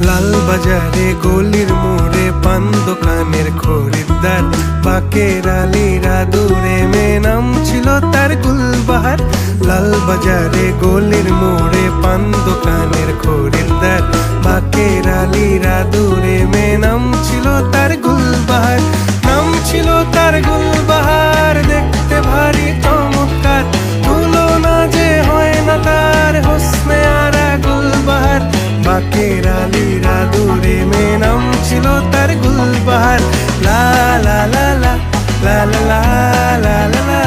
লাল বাজারে গলির মোড়ে পান দোকানের খরিদ্দার, বাকের আলীরা দূরে মেয়ে নাম ছিল তার গুলবাহার। লাল বাজারে গলির মোড়ে পান দোকানের খরিদ্দার, বাকের আলীরা দূরে মেয়ে নাম ছিল তার গুলবাহার। নাম ছিল তার গুলবাহার, দেখতে ভারী চমৎকার, তুলনা যে হয় না তার হোসনে আরা গুলবাহার। বাকের আলীরা দূরে মেয়ে নাম ছিল তার গুলবাহার। লা লা লা লা লা লা লা লা লা।